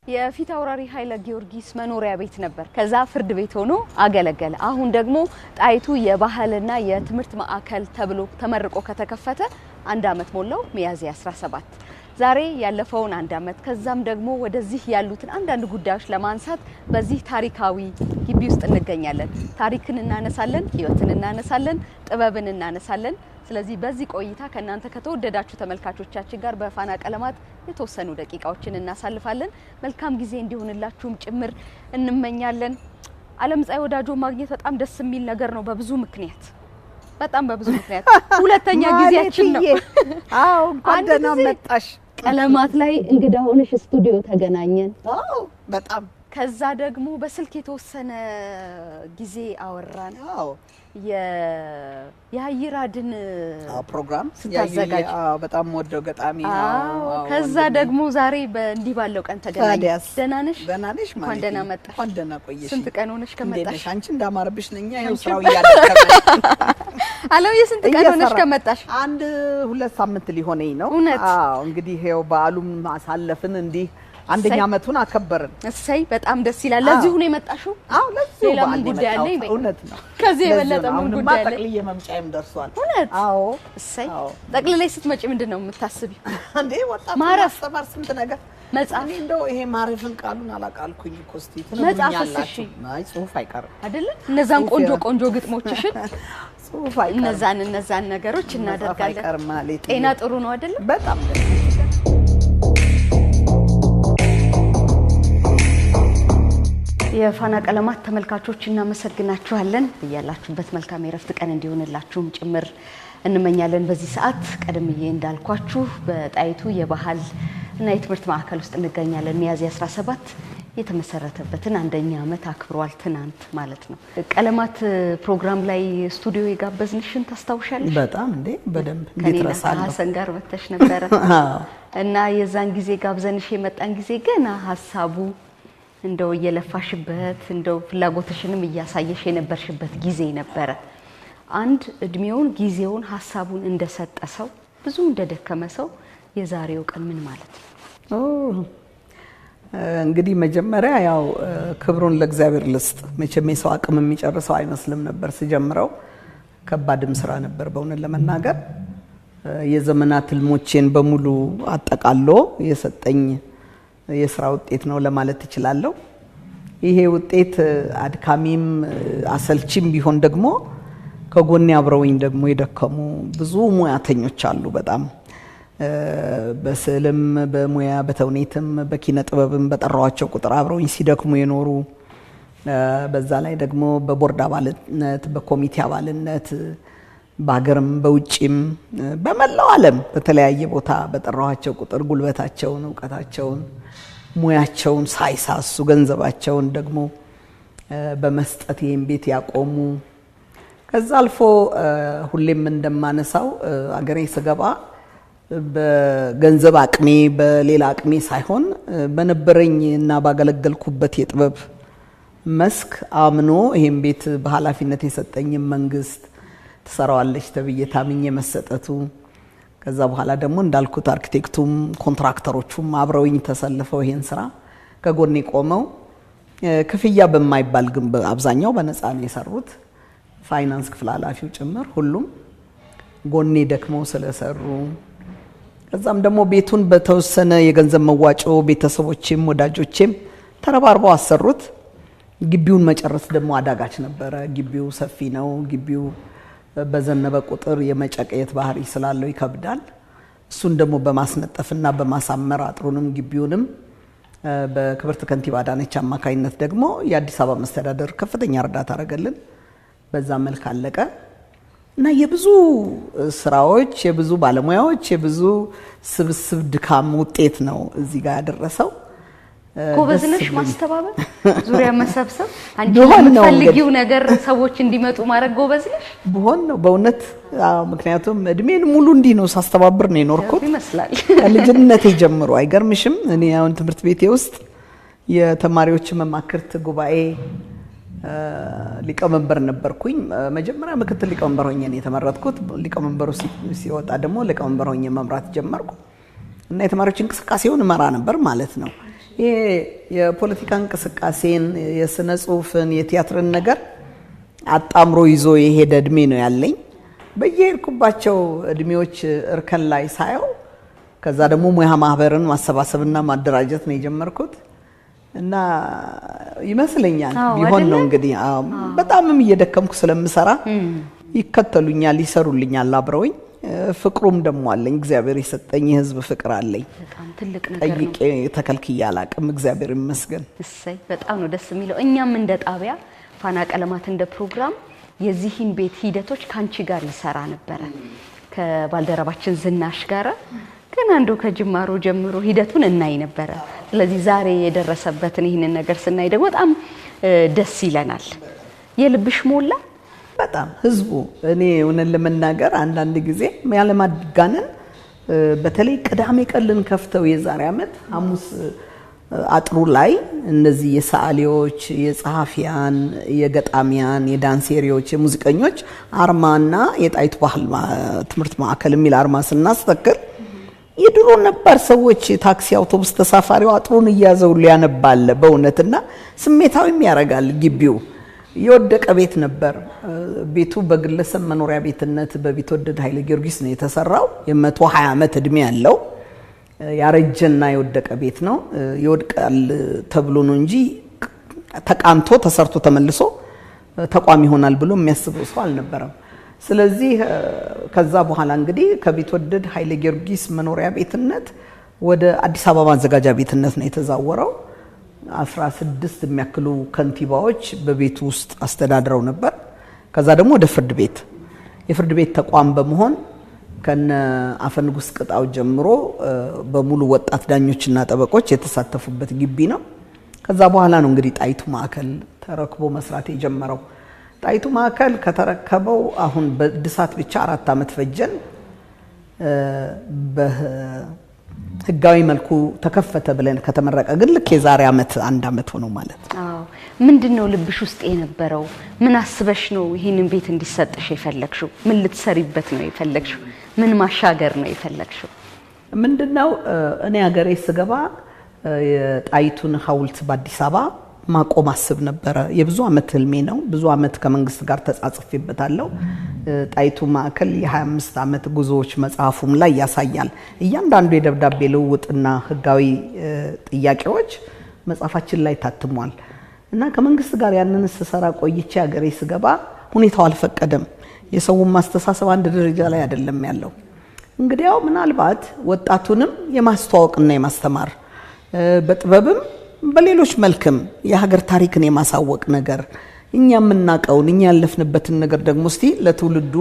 የፊት አውራሪ ኃይለ ጊዮርጊስ መኖሪያ ቤት ነበር። ከዛ ፍርድ ቤት ሆኖ አገለገለ። አሁን ደግሞ ጣይቱ የባህልና የትምህርት ማዕከል ተብሎ ተመርቆ ከተከፈተ 1 አመት ሞላው። ሚያዝያ 17 ዛሬ ያለፈውን 1 አመት ከዛም ደግሞ ወደዚህ ያሉትን አንዳንድ ጉዳዮች ለማንሳት በዚህ ታሪካዊ ግቢ ውስጥ እንገኛለን። ታሪክን እናነሳለን፣ ህይወትን እናነሳለን፣ ጥበብን እናነሳለን። ስለዚህ በዚህ ቆይታ ከናንተ ከተወደዳችሁ ተመልካቾቻችን ጋር በፋና ቀለማት የተወሰኑ ደቂቃዎችን እናሳልፋለን። መልካም ጊዜ እንዲሆንላችሁም ጭምር እንመኛለን። ዓለምፀሐይ ወዳጆ ማግኘት በጣም ደስ የሚል ነገር ነው። በብዙ ምክንያት ሁለተኛ ጊዜያችን ነው። አዎ እንኳን ደህና መጣሽ። ቀለማት ላይ እንግዳ ሆነሽ ስቱዲዮ ተገናኘን። አዎ በጣም ከዛ ደግሞ በስልክ የተወሰነ ጊዜ አወራን። አዎ የአይራድን ፕሮግራም ስታዘጋጅ በጣም ወደው ገጣሚ ነው። ከዛ ደግሞ ዛሬ በእንዲህ ባለው ቀን ተገናኘን። ደህና ነሽ? ማለት እንኳን ደህና መጣሽ። እንኳን ደህና ቆየሽ። ስንት ቀን ሆነሽ ከመጣሽ? አንቺ እንዳማረብሽ ነኛ ይሄው ስራው ያደረከ አለው። የስንት ቀን ሆነሽ ከመጣሽ? 1-2 ሳምንት ሊሆነኝ ነው። እውነት? አዎ እንግዲህ ይሄው በዓሉም ማሳለፍን እንዲህ አንደኛ አመቱን አከበርን። እሰይ በጣም ደስ ይላል። ለዚህ ሁሉ የመጣሽው? አዎ ለዚህ ሌላ ምን ጉዳይ አለኝ? እውነት ነው። ከዚህ የበለጠ ምን ጉዳይ አለኝ? ጠቅልዬ መምጫዬም ደርሷል። እውነት? አዎ እሰይ። ጠቅልለሽ ስትመጪ ምንድነው የምታስቢው? እንዴ ወጣት ማረፍ ሰባር ስንት ነገር መጻፍ እንደው ይሄ ማረፍን ቃሉን አላቃልኩኝ እኮ እስቲ ትነግሩኛላችሁ። አይ ጽሁፍ አይቀርም አይደለ? እነዛን ቆንጆ ግጥሞችሽን ጽሁፍ አይቀርም። እነዛን ነገሮች እናደርጋለን። ጤና ጥሩ ነው አይደለ? በጣም የፋና ቀለማት ተመልካቾች እናመሰግናችኋለን። በያላችሁበት መልካም የረፍት ቀን እንዲሆንላችሁም ጭምር እንመኛለን። በዚህ ሰዓት ቀደምዬ እንዳልኳችሁ በጣይቱ የባህል እና የትምህርት ማዕከል ውስጥ እንገኛለን። ሚያዝያ 17 የተመሰረተበትን 1ኛ አመት አክብሯል። ትናንት ማለት ነው። ቀለማት ፕሮግራም ላይ ስቱዲዮ የጋበዝንሽን ታስታውሻለሽ? በጣም እንዴ በደንብ እንድትረሳለሁ ሀሰን ጋር መተሽ ነበረ እና የዛን ጊዜ ጋብዘንሽ የመጣን ጊዜ ገና ሐሳቡ እንደው እየለፋሽበት እንደው ፍላጎትሽንም እያሳየሽ የነበርሽበት ጊዜ ነበረ። አንድ እድሜውን ጊዜውን ሐሳቡን እንደሰጠ ሰው ብዙ እንደደከመ ሰው የዛሬው ቀን ምን ማለት ነው? እንግዲህ መጀመሪያ ያው ክብሩን ለእግዚአብሔር ልስጥ። መቼም የሰው አቅም የሚጨርሰው አይመስልም ነበር ሲጀምረው። ከባድም ስራ ነበር በእውነት ለመናገር። የዘመናት ህልሞቼን በሙሉ አጠቃሎ የሰጠኝ የስራ ውጤት ነው ለማለት እችላለሁ። ይሄ ውጤት አድካሚም አሰልቺም ቢሆን ደግሞ ከጎኔ አብረውኝ ደግሞ የደከሙ ብዙ ሙያተኞች አሉ። በጣም በስዕልም በሙያ በተውኔትም በኪነ ጥበብም በጠራዋቸው ቁጥር አብረውኝ ሲደክሙ የኖሩ በዛ ላይ ደግሞ በቦርድ አባልነት በኮሚቴ አባልነት በሀገርም በውጪም በመላው ዓለም በተለያየ ቦታ በጠራዋቸው ቁጥር ጉልበታቸውን ዕውቀታቸውን ሙያቸውን ሳይሳሱ ገንዘባቸውን ደግሞ በመስጠት ይሄን ቤት ያቆሙ ከዛ አልፎ ሁሌም እንደማነሳው አገሬ ስገባ በገንዘብ አቅሜ በሌላ አቅሜ ሳይሆን በነበረኝና ባገለገልኩበት የጥበብ መስክ አምኖ ይሄን ቤት በኃላፊነት የሰጠኝ መንግስት ተሰራዋለች ተብዬ ታምኜ መሰጠቱ ከዛ በኋላ ደግሞ እንዳልኩት አርኪቴክቱም ኮንትራክተሮቹም አብረውኝ ተሰልፈው ይሄን ስራ ከጎኔ ቆመው ክፍያ በማይባል ግን አብዛኛው በነፃ ነው የሰሩት። ፋይናንስ ክፍል ኃላፊው ጭምር ሁሉም ጎኔ ደክመው ስለሰሩ ከዛም ደግሞ ቤቱን በተወሰነ የገንዘብ መዋጮ ቤተሰቦቼም ወዳጆቼም ተረባርበው አሰሩት። ግቢውን መጨረስ ደግሞ አዳጋች ነበረ። ግቢው ሰፊ ነው። ግቢው በዘነበ ቁጥር የመጨቀየት ባህሪ ስላለው ይከብዳል። እሱን ደግሞ በማስነጠፍና በማሳመር አጥሩንም ግቢውንም በክብርት ከንቲባ አዳነች አማካይነት ደግሞ የአዲስ አበባ መስተዳደር ከፍተኛ እርዳታ አደረገልን። በዛ መልክ አለቀ እና የብዙ ስራዎች የብዙ ባለሙያዎች የብዙ ስብስብ ድካም ውጤት ነው እዚህ ጋር ያደረሰው። ጎበዝነሽ ማስተባበል ዙሪያ መሰብሰብ አንቺ ለምትፈልጊው ነገር ሰዎች እንዲመጡ ማድረግ ጎበዝነሽ ቢሆን ነው በእውነት። ምክንያቱም እድሜን ሙሉ እንዲህ ነው ሳስተባብር ነው የኖርኩት ይመስላል ከልጅነቴ ጀምሮ። አይገርምሽም? እኔ አሁን ትምህርት ቤቴ ውስጥ የተማሪዎች መማክርት ጉባኤ ሊቀመንበር ነበርኩኝ። መጀመሪያ ምክትል ሊቀመንበር ሆኜ ነው የተመረጥኩት። ሊቀመንበሩ ሲወጣ ደግሞ ሊቀመንበር ሆኜ መምራት ጀመርኩ እና የተማሪዎች እንቅስቃሴውን እመራ ነበር ማለት ነው። ይሄ የፖለቲካ እንቅስቃሴን፣ የስነ ጽሁፍን፣ የቲያትርን ነገር አጣምሮ ይዞ የሄደ እድሜ ነው ያለኝ። በየሄድኩባቸው እድሜዎች እርከን ላይ ሳየው ከዛ ደግሞ ሙያ ማህበርን ማሰባሰብና ማደራጀት ነው የጀመርኩት እና ይመስለኛል ቢሆን ነው እንግዲህ በጣምም እየደከምኩ ስለምሰራ ይከተሉኛል፣ ይሰሩልኛል አብረውኝ። ፍቅሩም ደግሞ አለኝ፣ እግዚአብሔር የሰጠኝ የህዝብ ፍቅር አለኝ። በጣም ትልቅ ነገር ነው። ጠይቄ ተከልክዬ አላቅም፣ እግዚአብሔር ይመስገን። እሰይ በጣም ነው ደስ የሚለው። እኛም እንደ ጣቢያ ፋና ቀለማት እንደ ፕሮግራም የዚህን ቤት ሂደቶች ካንቺ ጋር ይሰራ ነበረ ከባልደረባችን ዝናሽ ጋር ገና እንደው ከጅማሮ ጀምሮ ሂደቱን እናይ ነበረ። ስለዚህ ዛሬ የደረሰበትን ይህንን ነገር ስናይ ደግሞ በጣም ደስ ይለናል። የልብሽ ሞላ በጣም ህዝቡ እኔ እውነት ለመናገር አንዳንድ ጊዜ ያለማጋነን በተለይ ቅዳሜ ቀልን ከፍተው የዛሬ ዓመት ሐሙስ አጥሩ ላይ እነዚህ የሰዓሊዎች፣ የጸሐፊያን፣ የገጣሚያን፣ የዳንሴሪዎች፣ የሙዚቀኞች አርማና የጣይቱ ባህል ትምህርት ማዕከል የሚል አርማ ስናስተክል የድሮ ነበር ሰዎች ታክሲ አውቶቡስ ተሳፋሪው አጥሩን እያዘው ሊያነባል በእውነትና ስሜታዊም ያረጋል። ግቢው የወደቀ ቤት ነበር። ቤቱ በግለሰብ መኖሪያ ቤትነት በቢትወደድ ኃይለ ጊዮርጊስ ነው የተሰራው። የ120 ዓመት እድሜ ያለው ያረጀና የወደቀ ቤት ነው። ይወድቃል ተብሎ ነው እንጂ ተቃንቶ ተሰርቶ ተመልሶ ተቋም ይሆናል ብሎ የሚያስበው ሰው አልነበረም። ስለዚህ ከዛ በኋላ እንግዲህ ከቢትወደድ ኃይለ ጊዮርጊስ መኖሪያ ቤትነት ወደ አዲስ አበባ ማዘጋጃ ቤትነት ነው የተዛወረው። 16 የሚያክሉ ከንቲባዎች በቤቱ ውስጥ አስተዳድረው ነበር። ከዛ ደግሞ ወደ ፍርድ ቤት የፍርድ ቤት ተቋም በመሆን ከነ አፈንጉስ ቅጣው ጀምሮ በሙሉ ወጣት ዳኞችና ጠበቆች የተሳተፉበት ግቢ ነው። ከዛ በኋላ ነው እንግዲህ ጣይቱ ማዕከል ተረክቦ መስራት የጀመረው። ጣይቱ ማዕከል ከተረከበው አሁን በእድሳት ብቻ 4 ዓመት ፈጀን። በህጋዊ መልኩ ተከፈተ ብለን ከተመረቀ ግን ልክ የዛሬ ዓመት 1 ዓመት ሆነው ማለት ነው። አዎ ምንድነው ልብሽ ውስጥ የነበረው? ምን አስበሽ ነው ይሄንን ቤት እንዲሰጥሽ የፈለግሽው? ምን ልትሰሪበት ነው የፈለግሽው? ምን ማሻገር ነው የፈለግሽው? ምንድነው እኔ ሀገሬ ስገባ የጣይቱን ሐውልት በአዲስ አበባ ማቆም አስብ ነበረ። የብዙ ዓመት ህልሜ ነው። ብዙ ዓመት ከመንግስት ጋር ተጻጽፌበታለሁ። ጣይቱ ማዕከል የ25 ዓመት ጉዞዎች መጽሐፉም ላይ ያሳያል። እያንዳንዱ የደብዳቤ ልውውጥና ህጋዊ ጥያቄዎች መጽሐፋችን ላይ ታትሟል እና ከመንግስት ጋር ያንን ስሰራ ቆይቼ ሀገሬ ስገባ ሁኔታው አልፈቀደም። የሰውን ማስተሳሰብ አንድ ደረጃ ላይ አይደለም ያለው። እንግዲያው ምናልባት ወጣቱንም የማስተዋወቅና የማስተማር በጥበብም በሌሎች መልክም የሀገር ታሪክን የማሳወቅ ነገር እኛ የምናቀውን እኛ ያለፍንበትን ነገር ደግሞ እስቲ ለትውልዱ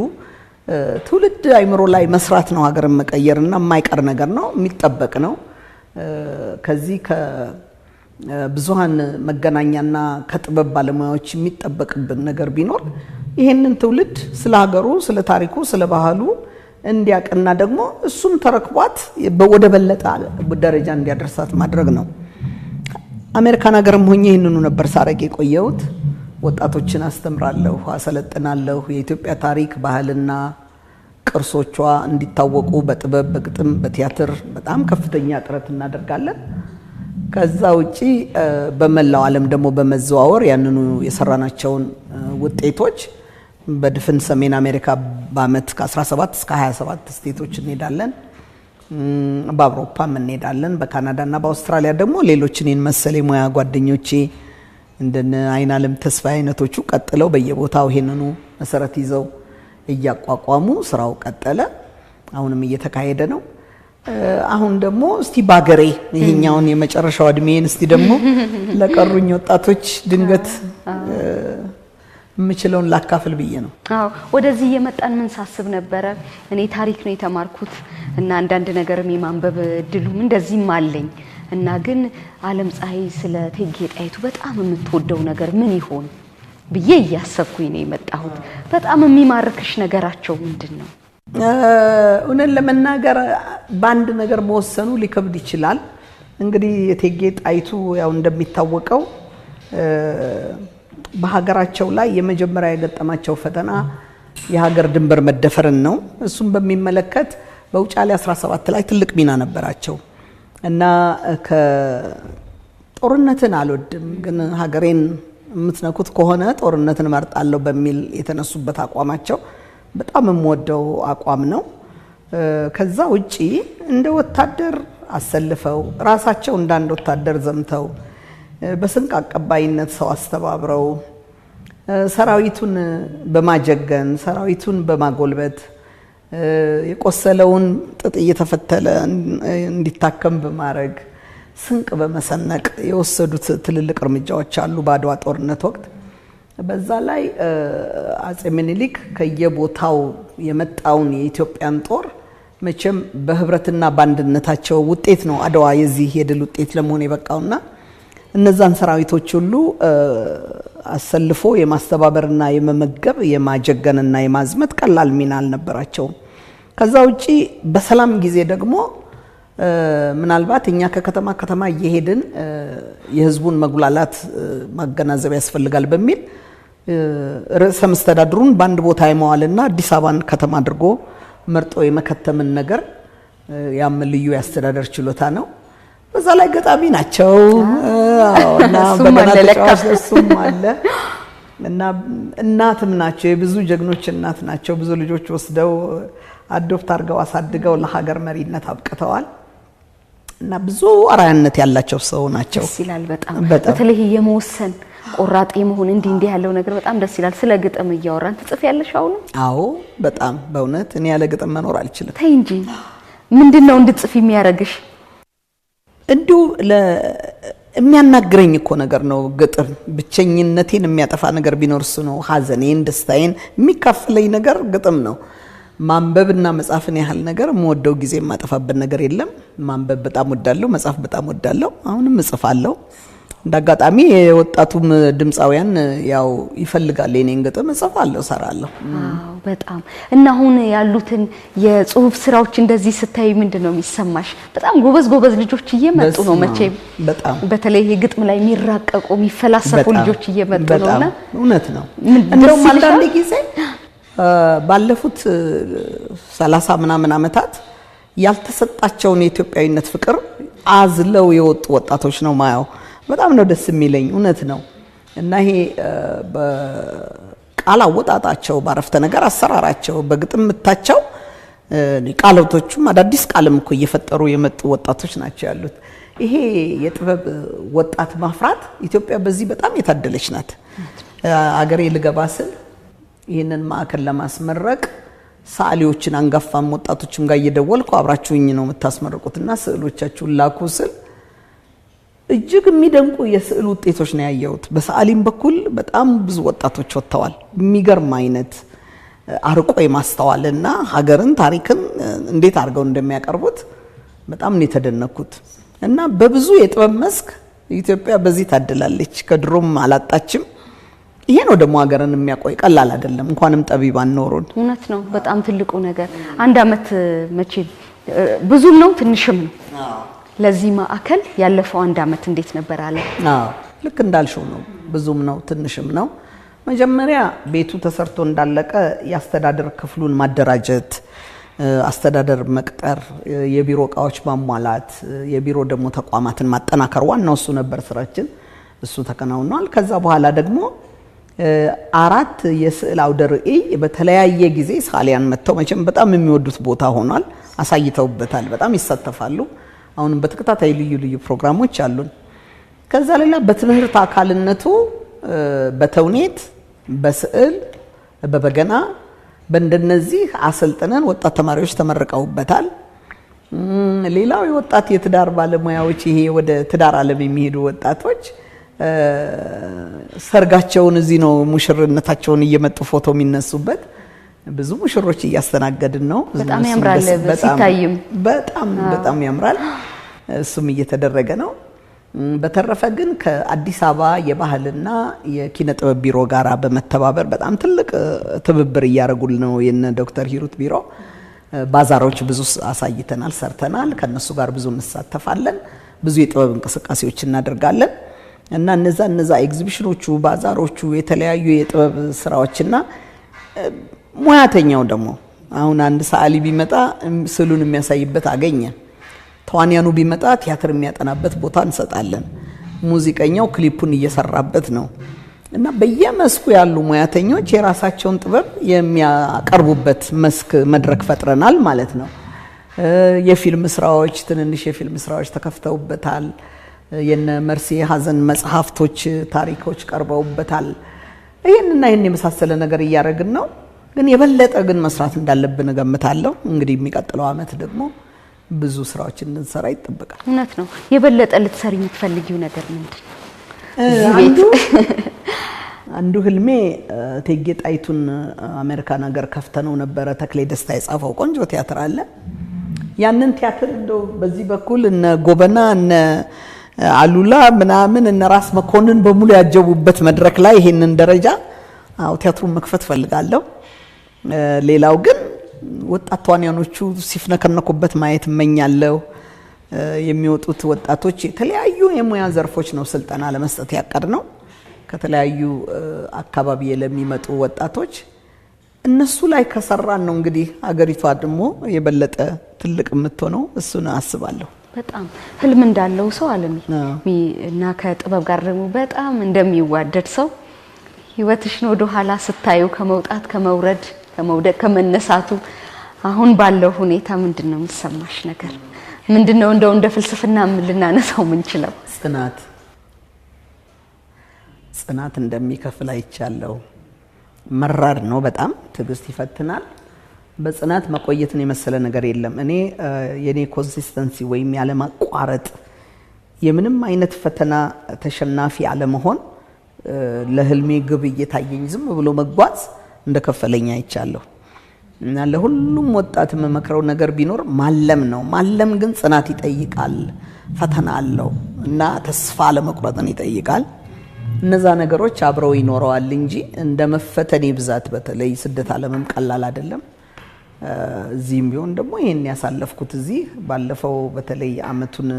ትውልድ አይምሮ ላይ መስራት ነው። ሀገርን መቀየርና የማይቀር ነገር ነው፣ የሚጠበቅ ነው። ከዚህ ከብዙሃን መገናኛና ከጥበብ ባለሙያዎች የሚጠበቅብን ነገር ቢኖር ይሄንን ትውልድ ስለ ሀገሩ፣ ስለ ታሪኩ፣ ስለ ባህሉ እንዲያቀና ደግሞ እሱም ተረክቧት ወደ በለጠ ደረጃ እንዲያደርሳት ማድረግ ነው። አሜሪካን ሀገርም ሆኜ ይህንኑ ነበር ሳረግ የቆየሁት። ወጣቶችን አስተምራለሁ፣ አሰለጥናለሁ። የኢትዮጵያ ታሪክ ባህልና ቅርሶቿ እንዲታወቁ በጥበብ፣ በግጥም፣ በቲያትር በጣም ከፍተኛ ጥረት እናደርጋለን። ከዛ ውጪ በመላው ዓለም ደግሞ በመዘዋወር ያንኑ የሰራናቸውን ውጤቶች በድፍን ሰሜን አሜሪካ በአመት ከ17 እስከ 27 ስቴቶች እንሄዳለን። በአውሮፓም እንሄዳለን። በካናዳና በአውስትራሊያ ደግሞ ሌሎች እኔን መሰል የሙያ ጓደኞቼ እንደነ አይናለም ተስፋ አይነቶቹ ቀጥለው በየቦታው ይሄንኑ መሰረት ይዘው እያቋቋሙ ስራው ቀጠለ። አሁንም እየተካሄደ ነው። አሁን ደግሞ እስቲ ባገሬ ይሄኛውን የመጨረሻው እድሜን እስቲ ደግሞ ለቀሩኝ ወጣቶች ድንገት የምችለውን ላካፍል ብዬ ነው። አዎ ወደዚህ የመጣን ምን ሳስብ ነበረ እኔ ታሪክ ነው የተማርኩት እና አንዳንድ ነገርም የማንበብ እድሉም እንደዚህም አለኝ እና ግን ዓለም ፀሐይ ስለ እቴጌ ጣይቱ በጣም የምትወደው ነገር ምን ይሆን ብዬ እያሰብኩኝ ነው የመጣሁት። በጣም የሚማርክሽ ነገራቸው ምንድነው? እውነት ለመናገር በአንድ ነገር መወሰኑ ሊከብድ ይችላል። እንግዲህ እቴጌ ጣይቱ ያው እንደሚታወቀው በሀገራቸው ላይ የመጀመሪያ የገጠማቸው ፈተና የሀገር ድንበር መደፈርን ነው። እሱም በሚመለከት በውጫሌ 17 ላይ ትልቅ ሚና ነበራቸው እና ጦርነትን አልወድም፣ ግን ሀገሬን የምትነኩት ከሆነ ጦርነትን እመርጣለሁ በሚል የተነሱበት አቋማቸው በጣም የምወደው አቋም ነው። ከዛ ውጪ እንደ ወታደር አሰልፈው ራሳቸው እንዳንድ ወታደር ዘምተው በስንቅ አቀባይነት ሰው አስተባብረው ሰራዊቱን በማጀገን ሰራዊቱን በማጎልበት የቆሰለውን ጥጥ እየተፈተለ እንዲታከም በማድረግ ስንቅ በመሰነቅ የወሰዱት ትልልቅ እርምጃዎች አሉ በአድዋ ጦርነት ወቅት። በዛ ላይ አጼ ምኒልክ ከየቦታው የመጣውን የኢትዮጵያን ጦር መቼም በህብረትና በአንድነታቸው ውጤት ነው አድዋ የዚህ የድል ውጤት ለመሆን የበቃውና እነዛን ሰራዊቶች ሁሉ አሰልፎ የማስተባበርና የመመገብ የማጀገንና የማዝመት ቀላል ሚና አልነበራቸውም። ከዛ ውጪ በሰላም ጊዜ ደግሞ ምናልባት እኛ ከከተማ ከተማ እየሄድን የህዝቡን መጉላላት ማገናዘብ ያስፈልጋል በሚል ርዕሰ መስተዳድሩን በአንድ ቦታ የመዋልና አዲስ አበባን ከተማ አድርጎ መርጦ የመከተምን ነገር ያም ልዩ ያስተዳደር ችሎታ ነው። በዛ ላይ ገጣሚ ናቸው እና በገና ተጫዋች እሱም አለ እና እናትም ናቸው። የብዙ ጀግኖች እናት ናቸው። ብዙ ልጆች ወስደው አዶፕት አድርገው አሳድገው ለሀገር መሪነት አብቅተዋል እና ብዙ አርአያነት ያላቸው ሰው ናቸው። ደስ ይላል በጣም በተለይ የመወሰን ቆራጥ የመሆን እንዲህ ያለው ነገር በጣም ደስ ይላል። ስለ ግጥም እያወራን ትጽፊያለሽ አሁን? አዎ በጣም በእውነት እኔ ያለ ግጥም መኖር አልችልም። ተይ እንጂ ምንድነው እንድትጽፊ የሚያረግሽ? እንዲሁ የሚያናግረኝ እኮ ነገር ነው ግጥም። ብቸኝነቴን የሚያጠፋ ነገር ቢኖር እሱ ነው። ሀዘኔን ደስታዬን የሚካፈለኝ ነገር ግጥም ነው። ማንበብና መጻፍን ያህል ነገር የምወደው ጊዜ የማጠፋበት ነገር የለም። ማንበብ በጣም ወዳለሁ፣ መጻፍ በጣም ወዳለሁ። አሁንም እጽፋለሁ። እንዳጋጣሚ የወጣቱም ድምጻውያን ያው ይፈልጋል የኔን ግጥም እጽፋለሁ፣ እሰራለሁ። አዎ በጣም እና አሁን ያሉትን የጽሁፍ ስራዎች እንደዚህ ስታይ ምንድነው የሚሰማሽ? በጣም ጎበዝ ልጆች እየመጡ ነው መቼም በጣም በተለይ ግጥም ላይ የሚራቀቁ የሚፈላሰፉ ልጆች እየመጡ ነውና እውነት ነው። እንደውም አንዳንድ ጊዜ ባለፉት 30 ምናምን ዓመታት ያልተሰጣቸውን የኢትዮጵያዊነት ፍቅር አዝለው የወጡ ወጣቶች ነው ማየው። በጣም ነው ደስ የሚለኝ። እውነት ነው። እና ይሄ በቃል አወጣጣቸው፣ ባረፍተ ነገር አሰራራቸው፣ በግጥም ምታቸው ቃላቶቹም አዳዲስ ቃልም እኮ እየፈጠሩ የመጡ ወጣቶች ናቸው ያሉት። ይሄ የጥበብ ወጣት ማፍራት ኢትዮጵያ በዚህ በጣም የታደለች ናት። አገሬ ልገባ ስል ይህንን ማዕከል ለማስመረቅ ሰዓሊዎችን አንጋፋም ወጣቶችም ጋር እየደወልኩ አብራችሁኝ ነው የምታስመርቁትና ስዕሎቻችሁን ላኩ ስል እጅግ የሚደንቁ የስዕል ውጤቶች ነው ያየሁት። በሰዓሊም በኩል በጣም ብዙ ወጣቶች ወጥተዋል። የሚገርም አይነት አርቆ የማስተዋልና ሀገርን ታሪክን እንዴት አድርገው እንደሚያቀርቡት በጣም ነው የተደነኩት። እና በብዙ የጥበብ መስክ ኢትዮጵያ በዚህ ታድላለች። ከድሮም አላጣችም። ይሄ ነው ደግሞ ሀገርን የሚያቆይ ቀላል አይደለም። እንኳንም ጠቢባን ኖሩን። እውነት ነው። በጣም ትልቁ ነገር አንድ አመት መቼ ብዙም ነው ትንሽም ነው። ለዚህ ማዕከል ያለፈው አንድ አመት እንዴት ነበር አለ? ልክ እንዳልሽው ነው። ብዙም ነው ትንሽም ነው። መጀመሪያ ቤቱ ተሰርቶ እንዳለቀ ያስተዳደር ክፍሉን ማደራጀት፣ አስተዳደር መቅጠር፣ የቢሮ እቃዎች ማሟላት፣ የቢሮ ደግሞ ተቋማትን ማጠናከር ዋናው እሱ ነበር ስራችን። እሱ ተከናውኗል። ከዛ በኋላ ደግሞ 4 የስዕል አውደ ርዕይ በተለያየ ጊዜ ሰዓሊያን መጥተው መቼም በጣም የሚወዱት ቦታ ሆኗል። አሳይተውበታል። በጣም ይሳተፋሉ። አሁንም በተከታታይ ልዩ ፕሮግራሞች አሉን። ከዛ ሌላ በትምህርት አካልነቱ በተውኔት፣ በስዕል፣ በበገና በእንደነዚህ አሰልጥነን ወጣት ተማሪዎች ተመርቀውበታል። ሌላው የወጣት የትዳር ባለሙያዎች ይሄ ወደ ትዳር ዓለም የሚሄዱ ወጣቶች ሰርጋቸውን እዚህ ነው ሙሽርነታቸውን እየመጡ ፎቶ የሚነሱበት ብዙ ሙሽሮች እያስተናገድን ነው። በጣም ያምራል። ሲታይም በጣም ያምራል። እሱም እየተደረገ ነው። በተረፈ ግን ከአዲስ አበባ የባህልና የኪነ ጥበብ ቢሮ ጋራ በመተባበር በጣም ትልቅ ትብብር እያደረጉልን ነው። የነ ዶክተር ሂሩት ቢሮ ባዛሮች ብዙ አሳይተናል፣ ሰርተናል። ከነሱ ጋር ብዙ እንሳተፋለን። ብዙ የጥበብ እንቅስቃሴዎች እናደርጋለን እና እነዛ ኤግዚቢሽኖቹ፣ ባዛሮቹ፣ የተለያዩ የጥበብ ስራዎችና ሙያተኛው ደግሞ አሁን አንድ ሰዓሊ ቢመጣ ስዕሉን የሚያሳይበት አገኘ። ተዋንያኑ ቢመጣ ቲያትር የሚያጠናበት ቦታ እንሰጣለን። ሙዚቀኛው ክሊፑን እየሰራበት ነው። እና በየመስኩ ያሉ ሙያተኞች የራሳቸውን ጥበብ የሚያቀርቡበት መስክ መድረክ ፈጥረናል ማለት ነው። የፊልም ስራዎች ትንንሽ የፊልም ስራዎች ተከፍተውበታል። የነ መርሲ ሀዘን መጽሐፍቶች ታሪኮች ቀርበውበታል። ይሄንና ይሄን የመሳሰለ ነገር እያደረግን ነው። ግን የበለጠ ግን መስራት እንዳለብን እገምታለሁ። እንግዲህ የሚቀጥለው አመት ደግሞ ብዙ ስራዎችን እንድንሰራ ይጠበቃል። እውነት ነው። የበለጠ ልትሰሪ የምትፈልጊው ነገር ምንድነው? አንዱ ህልሜ እቴጌ ጣይቱን አሜሪካን ሀገር ከፍተነው ነበረ። ተክሌ ደስታ የጻፈው ቆንጆ ቲያትር አለ። ያንን ቲያትር እንደው በዚህ በኩል እነ ጎበና እነ አሉላ ምናምን እነ ራስ መኮንን በሙሉ ያጀቡበት መድረክ ላይ ይሄንን ደረጃ ቲያትሩን መክፈት ፈልጋለሁ። ሌላው ግን ወጣት ተዋናዮቹ ሲፍነከነኩበት ማየት እመኛለሁ። የሚወጡት ወጣቶች የተለያዩ የሙያ ዘርፎች ነው ስልጠና ለመስጠት ያቀድነው ከተለያዩ አካባቢ ለሚመጡ ወጣቶች። እነሱ ላይ ከሰራን ነው እንግዲህ አገሪቷ ደግሞ የበለጠ ትልቅ የምትሆነው። እሱን አስባለሁ። በጣም ህልም እንዳለው ሰው አለሚ እና ከጥበብ ጋር ደግሞ በጣም እንደሚዋደድ ሰው ህይወትሽን ወደ ኋላ ስታዩ ከመውጣት ከመውረድ ከመውደቅ ከመነሳቱ አሁን ባለው ሁኔታ ምንድነው የሚሰማሽ ነገር? ምንድነው እንደው እንደ ፍልስፍና ልናነሳው ምንችለው? ጽናት እንደሚከፍል አይቻለሁ። መራር ነው በጣም ትዕግስት ይፈትናል። በጽናት መቆየትን የመሰለ ነገር የለም። እኔ የኔ ኮንሲስተንሲ ወይም ያለማቋረጥ የምንም አይነት ፈተና ተሸናፊ አለመሆን ለህልሜ ግብ እየታየኝ ዝም ብሎ መጓዝ እንደከፈለኝ አይቻለሁ። እና ለሁሉም ወጣት መመክረው ነገር ቢኖር ማለም ነው። ማለም ግን ጽናት ይጠይቃል፣ ፈተና አለው እና ተስፋ ለመቁረጥን ይጠይቃል። እነዛ ነገሮች አብረው ይኖረዋል እንጂ እንደ መፈተኔ ብዛት በተለይ ስደት ዓለምም ቀላል አይደለም። እዚህም ቢሆን ደግሞ ይሄን ያሳለፍኩት እዚህ ባለፈው በተለይ አመቱን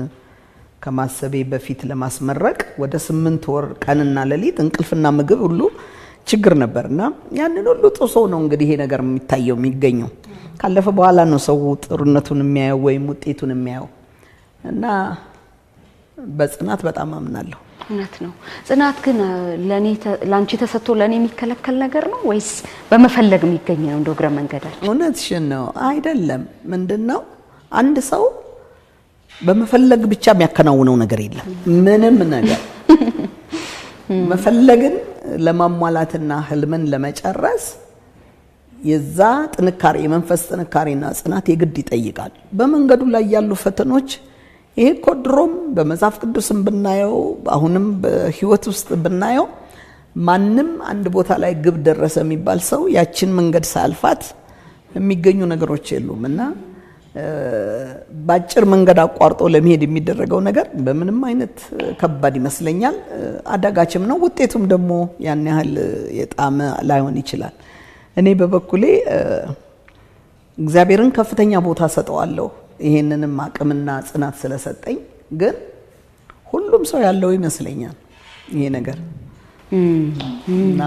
ከማሰቤ በፊት ለማስመረቅ ወደ 8 ወር ቀንና ሌሊት እንቅልፍና ምግብ ሁሉ ችግር ነበርና ያንን ሁሉ ጥሶ ነው እንግዲህ ይሄ ነገር የሚታየው የሚገኘው። ካለፈ በኋላ ነው ሰው ጥሩነቱን የሚያየው ወይም ውጤቱን የሚያየው። እና በጽናት በጣም አምናለሁ። እውነት ነው። ጽናት ግን ላንቺ ተሰጥቶ ለኔ የሚከለከል ነገር ነው ወይስ በመፈለግ የሚገኝ ነው? እንደው ግረ መንገዳችን እውነትሽን ነው አይደለም። ምንድነው አንድ ሰው በመፈለግ ብቻ የሚያከናውነው ነገር የለም። ምንም ነገር መፈለግን ለማሟላትና ህልምን ለመጨረስ የዛ ጥንካሬ የመንፈስ ጥንካሬና ጽናት የግድ ይጠይቃል። በመንገዱ ላይ ያሉ ፈተኖች ይሄ እኮ ድሮም በመጽሐፍ ቅዱስም ብናየው አሁንም በህይወት ውስጥ ብናየው ማንም አንድ ቦታ ላይ ግብ ደረሰ የሚባል ሰው ያችን መንገድ ሳልፋት የሚገኙ ነገሮች የሉም። እና ባጭር መንገድ አቋርጦ ለመሄድ የሚደረገው ነገር በምንም አይነት ከባድ ይመስለኛል። አዳጋችም ነው። ውጤቱም ደግሞ ያን ያህል የጣመ ላይሆን ይችላል። እኔ በበኩሌ እግዚአብሔርን ከፍተኛ ቦታ ሰጠዋለሁ ይሄንንም አቅምና ጽናት ስለሰጠኝ። ግን ሁሉም ሰው ያለው ይመስለኛል ይሄ ነገር እና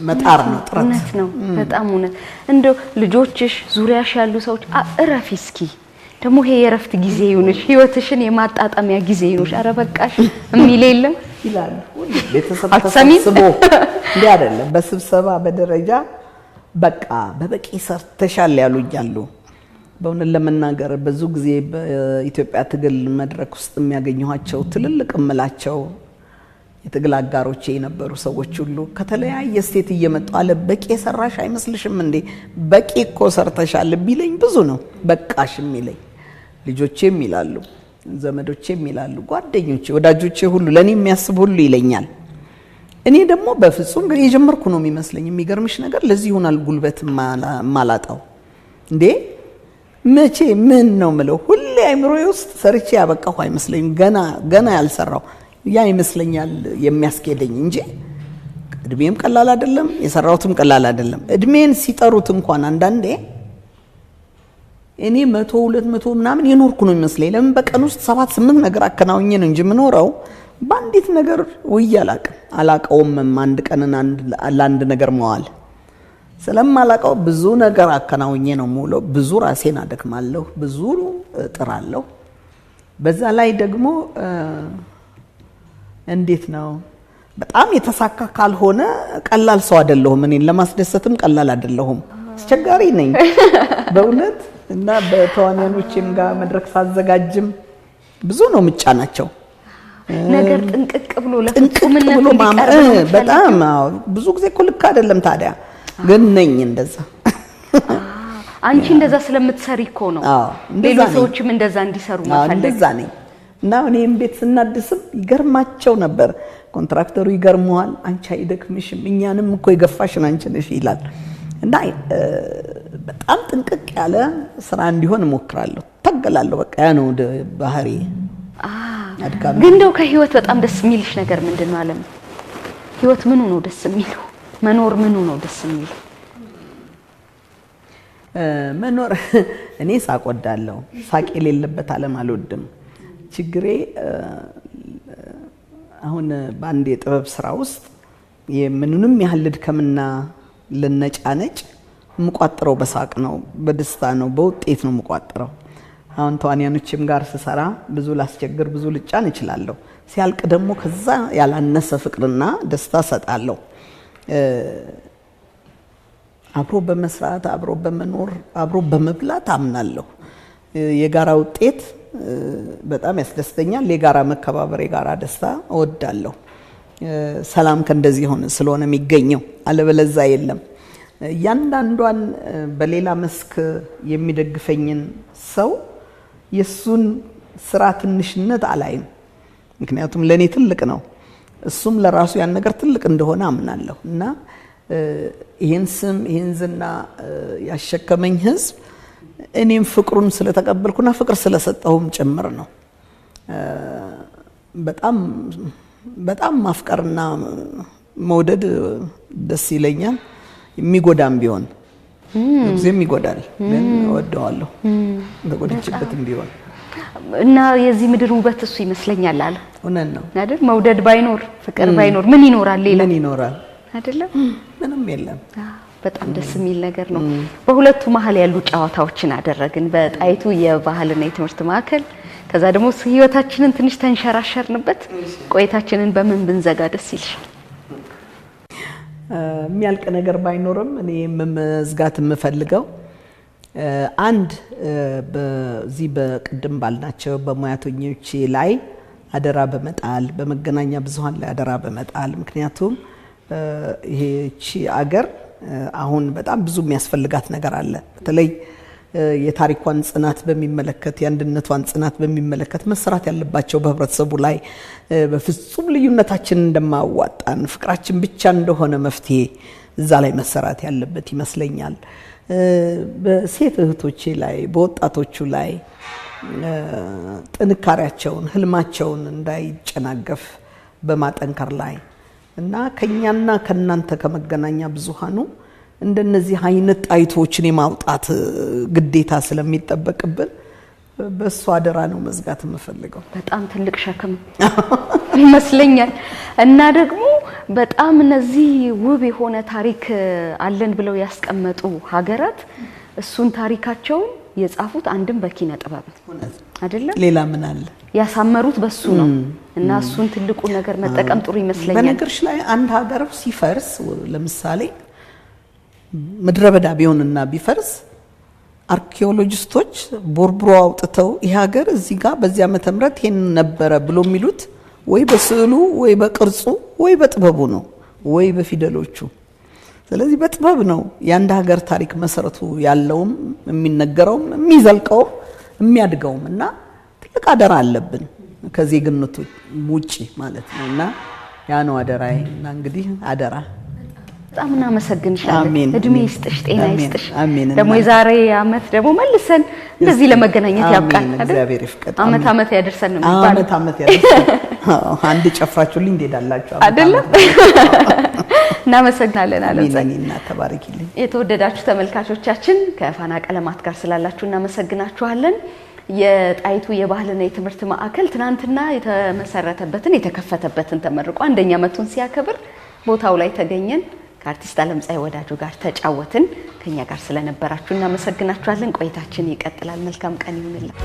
መጣር ነው ጥረት ነው። በጣም እውነት። እንደው ልጆችሽ ዙሪያሽ ያሉ ሰዎች እረፊ እስኪ ደግሞ ይሄ የረፍት ጊዜ ይሁንሽ፣ ህይወትሽን የማጣጣሚያ ጊዜ ይሁንሽ፣ ኧረ በቃሽ የሚል የለም ይላል። ቤተሰብ ተሰብስቦ እንዴ አይደለም በስብሰባ በደረጃ በቃ በበቂ ሰርተሻል ያሉኛሉ። በእውነት ለመናገር ብዙ ጊዜ በኢትዮጵያ ትግል መድረክ ውስጥ የሚያገኘኋቸው ትልልቅ እምላቸው የትግል አጋሮቼ የነበሩ ሰዎች ሁሉ ከተለያየ ስቴት እየመጡ አለ በቂ ሰራሽ አይመስልሽም እንዴ? በቂ እኮ ሰርተሻል ቢለኝ ብዙ ነው በቃሽ የሚለኝ። ልጆቼም ይላሉ፣ ዘመዶቼም ይላሉ፣ ጓደኞቼ፣ ወዳጆቼ ሁሉ ለኔ የሚያስብ ሁሉ ይለኛል። እኔ ደግሞ በፍጹም ግን የጀመርኩ ነው የሚመስለኝ። የሚገርምሽ ነገር ለዚህ ይሆናል ጉልበት ማላጣው እንዴ መቼ ምን ነው ምለው ሁሌ አይምሮዬ ውስጥ ሰርቼ ያበቃሁ አይመስለኝም። ገና ያልሰራው ያ ይመስለኛል የሚያስኬደኝ እንጂ እድሜም ቀላል አይደለም፣ የሰራሁትም ቀላል አይደለም። እድሜን ሲጠሩት እንኳን አንዳንዴ እኔ 100 200 ምናምን የኖርኩ ነው የሚመስለኝ። ለምን በቀን ውስጥ 7 8 ነገር አከናውኜ ነው እንጂ ምኖረው ባንዲት ነገር ወይ አላቀውም። አንድ ቀንን አንድ ነገር መዋል ስለማላቀው ብዙ ነገር አከናውኜ ነው ሙሉ። ብዙ ራሴን አደክማለሁ፣ ብዙ እጥራለሁ። በዛ ላይ ደግሞ እንዴት ነው በጣም የተሳካ ካልሆነ ቀላል ሰው አይደለሁም። እኔን ለማስደሰትም ቀላል አይደለሁም። አስቸጋሪ ነኝ በእውነት እና በተዋናዮችም ጋር መድረክ ሳዘጋጅም ብዙ ነው ምጫናቸው ነገር ጥንቅቅ ብሎ ለፍጹምነት እንዲቀርብ በጣም ብዙ ጊዜ እኮ ልክ አይደለም ታዲያ ግን ነኝ እንደዛ። አንቺ እንደዛ ስለምትሰሪ እኮ ነው ሌሎች ሰዎችም እንደዛ እንዲሰሩ ማፈልግ እንደዛ ነኝ እና እኔም ቤት ስናድስም ይገርማቸው ነበር። ኮንትራክተሩ ይገርመዋል አንቺ አይደክምሽም እኛንም እኮ የገፋሽን አንቺ ነሽ ይላል። እና በጣም ጥንቅቅ ያለ ስራ እንዲሆን እሞክራለሁ ታገላለሁ። በቃ ያ ነው ባህሪ። ግን እንደው ከህይወት በጣም ደስ የሚልሽ ነገር ምንድነው? አለም ህይወት ምኑ ነው ደስ የሚለው? መኖር ምኑ ነው ደስ የሚለው? መኖር እኔ ሳቅ ወዳለሁ። ሳቅ የሌለበት ዓለም አልወድም። ችግሬ አሁን በአንድ የጥበብ ስራ ውስጥ የምንንም ያህል ድከምና ለነጫነጭ ምቋጥረው በሳቅ ነው፣ በደስታ ነው፣ በውጤት ነው ምቋጥረው። አሁን ተዋናዮችም ጋር ስሰራ ብዙ ላስቸግር ብዙ ልጫን እችላለሁ። ሲያልቅ ደግሞ ከዛ ያላነሰ ፍቅርና ደስታ ሰጣለሁ። አብሮ በመስራት አብሮ በመኖር አብሮ በመብላት አምናለሁ። የጋራ ውጤት በጣም ያስደስተኛል። የጋራ መከባበር የጋራ ደስታ እወዳለሁ። ሰላም ከእንደዚህ ሆነ ስለሆነ የሚገኘው አለበለዛ የለም። ያንዳንዷን በሌላ መስክ የሚደግፈኝን ሰው የሱን ስራ ትንሽነት አላይም። ምክንያቱም ለኔ ትልቅ ነው፣ እሱም ለራሱ ያን ነገር ትልቅ እንደሆነ አምናለሁ እና ይሄን ስም ይሄን ዝና ያሸከመኝ ህዝብ እኔም ፍቅሩን ስለተቀበልኩና ፍቅር ስለሰጠሁም ጭምር ነው። በጣም ማፍቀርና መውደድ ደስ ይለኛል። የሚጎዳም ቢሆን ብዙም ይጎዳል፣ ግን እወደዋለሁ ተጎድቼበትም ቢሆን እና የዚህ ምድር ውበት እሱ ይመስለኛል አለ። እውነት ነው አይደል? መውደድ ባይኖር ፍቅር ባይኖር ምን ይኖራል? ሌላ ምን ይኖራል? አይደለም? ምንም የለም። በጣም ደስ የሚል ነገር ነው። በሁለቱ መሀል ያሉ ጨዋታዎችን አደረግን በጣይቱ የባህልና የትምህርት ማዕከል። ከዛ ደግሞ ህይወታችንን ትንሽ ተንሸራሸርንበት። ቆይታችንን በምን ብንዘጋ ደስ ይልሻል? የሚያልቅ ነገር ባይኖርም እኔ መዝጋት የምፈልገው አንድ በዚህ በቅድም ባልናቸው በሙያተኞች ላይ አደራ በመጣል በመገናኛ ብዙሃን ላይ አደራ በመጣል ምክንያቱም ይሄቺ አገር አሁን በጣም ብዙ የሚያስፈልጋት ነገር አለ። በተለይ የታሪኳን ጽናት በሚመለከት የአንድነቷን ጽናት በሚመለከት መስራት ያለባቸው በህብረተሰቡ ላይ በፍጹም ልዩነታችን እንደማዋጣን ፍቅራችን ብቻ እንደሆነ መፍትሄ እዛ ላይ መሰራት ያለበት ይመስለኛል። በሴት እህቶቼ ላይ በወጣቶቹ ላይ ጥንካሬያቸውን ህልማቸውን እንዳይጨናገፍ በማጠንከር ላይ እና ከኛና ከናንተ ከመገናኛ ብዙሃኑ እንደነዚህ አይነት ጣይቶችን የማውጣት ግዴታ ስለሚጠበቅብን በሱ አደራ ነው መዝጋት የምፈልገው። በጣም ትልቅ ሸክም ይመስለኛል። እና ደግሞ በጣም እነዚህ ውብ የሆነ ታሪክ አለን ብለው ያስቀመጡ ሀገራት እሱን ታሪካቸውን የጻፉት አንድም በኪነ ጥበብ አይደለም፣ ሌላ ምን አለ ያሳመሩት በሱ ነው። እና እሱን ትልቁ ነገር መጠቀም ጥሩ ይመስለኛል። በነገርሽ ላይ አንድ ሀገር ሲፈርስ ለምሳሌ ምድረ በዳ ቢሆንና ቢፈርስ አርኪኦሎጂስቶች ቦርብሮ አውጥተው ይሄ ሀገር እዚህ ጋር በዚህ ዓመተ ምህረት ይሄን ነበረ ብሎ የሚሉት ወይ በስዕሉ ወይ በቅርጹ ወይ በጥበቡ ነው ወይ በፊደሎቹ። ስለዚህ በጥበብ ነው የአንድ ሀገር ታሪክ መሰረቱ ያለውም የሚነገረውም የሚዘልቀውም የሚያድገውም እና ትልቅ አደራ አለብን ከዜግነቱ ውጪ ማለት ነውና ያ ነው አደራዬ። እና እንግዲህ አደራ በጣም እናመሰግንሻለን። እድሜ ይስጥሽ፣ ጤና ይስጥሽ። ደግሞ የዛሬ አመት ደግሞ መልሰን እንደዚህ ለመገናኘት ያብቃን አይደል? እግዚአብሔር ይፍቀድ። አመት ያደርሰን ነው የሚባለው። አመት ያደርሰን። አንድ ጨፍራችሁልኝ እንዴዳላችሁ አይደለም? እናመሰግናለን አለ ጸኒና ተባረኪልኝ። የተወደዳችሁ ተመልካቾቻችን ከፋና ቀለማት ጋር ስላላችሁ እናመሰግናችኋለን። የጣይቱ የባህልና የትምህርት ማዕከል ትናንትና የተመሰረተበትን የተከፈተበትን ተመርቆ አንደኛ አመቱን ሲያከብር ቦታው ላይ ተገኘን። ከአርቲስት አለምፀሐይ ወዳጆ ጋር ተጫወትን። ከኛ ጋር ስለነበራችሁ እናመሰግናችኋለን። ቆይታችን ይቀጥላል። መልካም ቀን ይሁንልን።